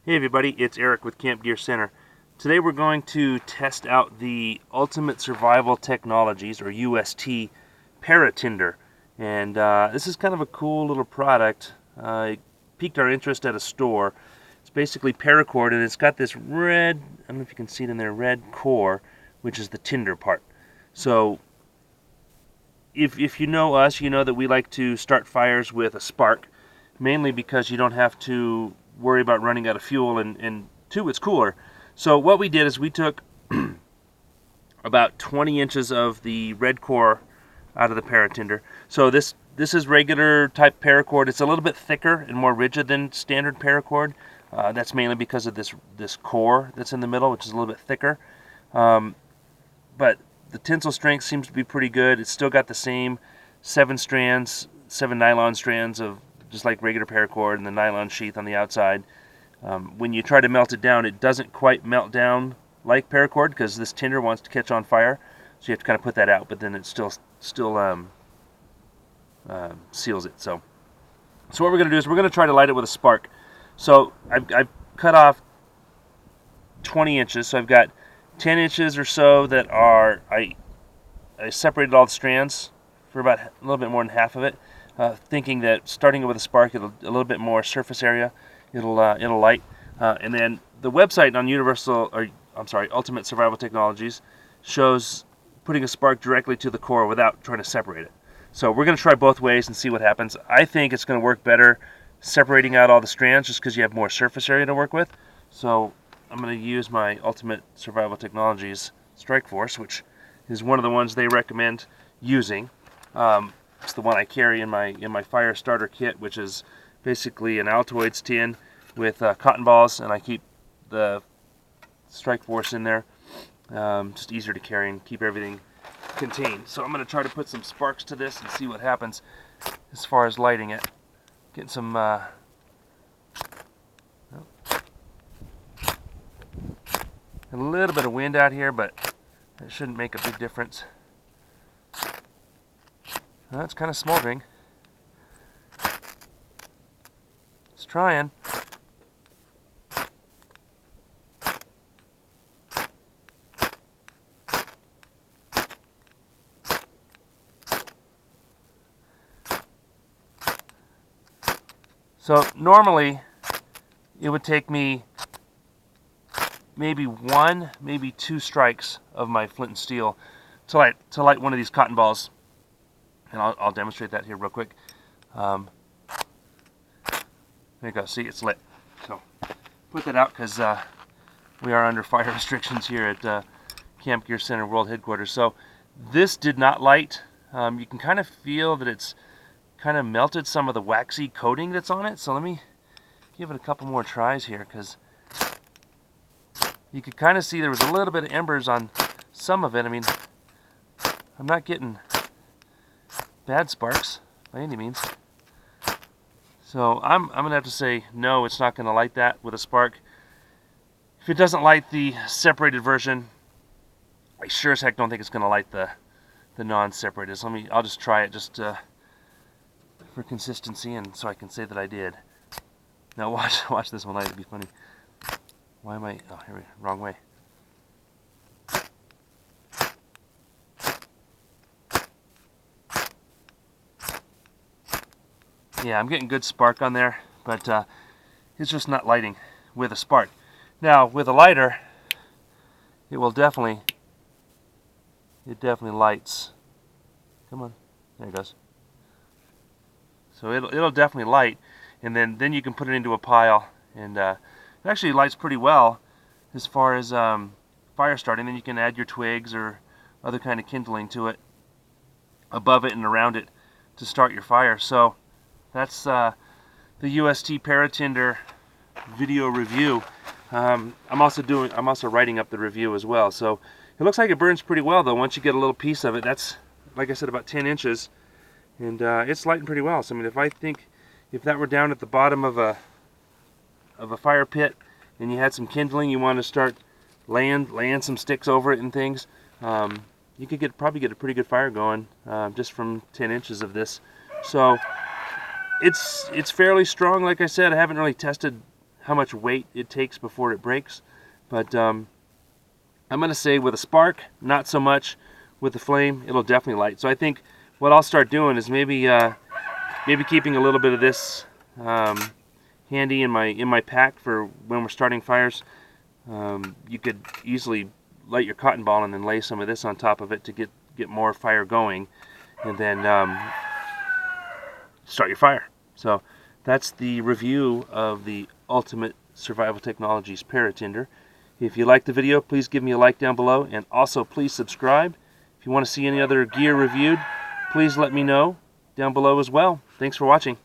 Hey everybody, it's Eric with Camp Gear Center. Today we're going to test out the Ultimate Survival Technologies, or UST ParaTinder. And this is kind of a cool little product. It piqued our interest at a store. It's basically paracord, and it's got this red, I don't know if you can see it in there, red core, which is the tinder part. So if you know us, you know that we like to start fires with a spark, mainly because you don't have to worry about running out of fuel, and two, it's cooler. So what we did is we took about 20 inches of the red core out of the ParaTinder. So this is regular type paracord. It's a little bit thicker and more rigid than standard paracord. That's mainly because of this core that's in the middle, which is a little bit thicker. But the tensile strength seems to be pretty good. It's still got the same 7 nylon strands of just like regular paracord, and the nylon sheath on the outside. When you try to melt it down, it doesn't quite melt down like paracord because this tinder wants to catch on fire. So you have to kind of put that out, but then it still seals it. So what we're going to do is we're going to try to light it with a spark. So I've cut off 20 inches. So I've got 10 inches or so that are, I separated all the strands for about a little bit more than half of it. Thinking that starting it with a spark, it'll a little bit more surface area, it'll light, and then the website on Ultimate Survival Technologies shows putting a spark directly to the core without trying to separate it. So we're going to try both ways and see what happens. I think it's going to work better separating out all the strands just because you have more surface area to work with. So I'm going to use my Ultimate Survival Technologies Strike Force, which is one of the ones they recommend using. It's the one I carry in my fire starter kit, which is basically an Altoids tin with cotton balls, and I keep the Strike Force in there. Just easier to carry and keep everything contained. So I'm going to try to put some sparks to this and see what happens as far as lighting it. Getting some a little bit of wind out here, but it shouldn't make a big difference. Well, it's kind of smoldering. It's trying. So normally it would take me maybe 1, maybe 2 strikes of my flint and steel to light one of these cotton balls. And I'll demonstrate that here real quick. There you go. See, it's lit. So put that out because we are under fire restrictions here at Camp Gear Center World Headquarters. So this did not light. You can kind of feel that it's kind of melted some of the waxy coating that's on it. So let me give it a couple more tries here, because you could kind of see there was a little bit of embers on some of it. I mean, I'm not getting bad sparks by any means. So I'm gonna have to say no, it's not gonna light that with a spark. If it doesn't light the separated version, I sure as heck don't think it's gonna light the non-separated. So I'll just try it just for consistency, and so I can say that I did. Now watch this one light. It'd be funny. Why am I? Oh, here we go. Wrong way. Yeah, I'm getting good spark on there, but it's just not lighting with a spark. Now, with a lighter, it definitely lights. Come on, there it goes. So it'll definitely light, and then you can put it into a pile, and it actually lights pretty well as far as fire starting. Then you can add your twigs or other kind of kindling to it, above it and around it, to start your fire. So that's the UST ParaTinder video review. I'm also writing up the review as well. So it looks like it burns pretty well, though. Once you get a little piece of it, that's, like I said, about 10 inches, and it's lighting pretty well. So I mean, if that were down at the bottom of a fire pit, and you had some kindling, you want to start laying some sticks over it and things, you could probably get a pretty good fire going just from 10 inches of this. So it's fairly strong. Like I said, I haven't really tested how much weight it takes before it breaks. But I'm going to say with a spark, not so much. With the flame, it'll definitely light. So I think what I'll start doing is maybe keeping a little bit of this handy in my pack for when we're starting fires. You could easily light your cotton ball and then lay some of this on top of it to get more fire going, and then start your fire. So that's the review of the Ultimate Survival Technologies ParaTinder. If you liked the video, please give me a like down below, and also please subscribe. If you want to see any other gear reviewed, please let me know down below as well. Thanks for watching.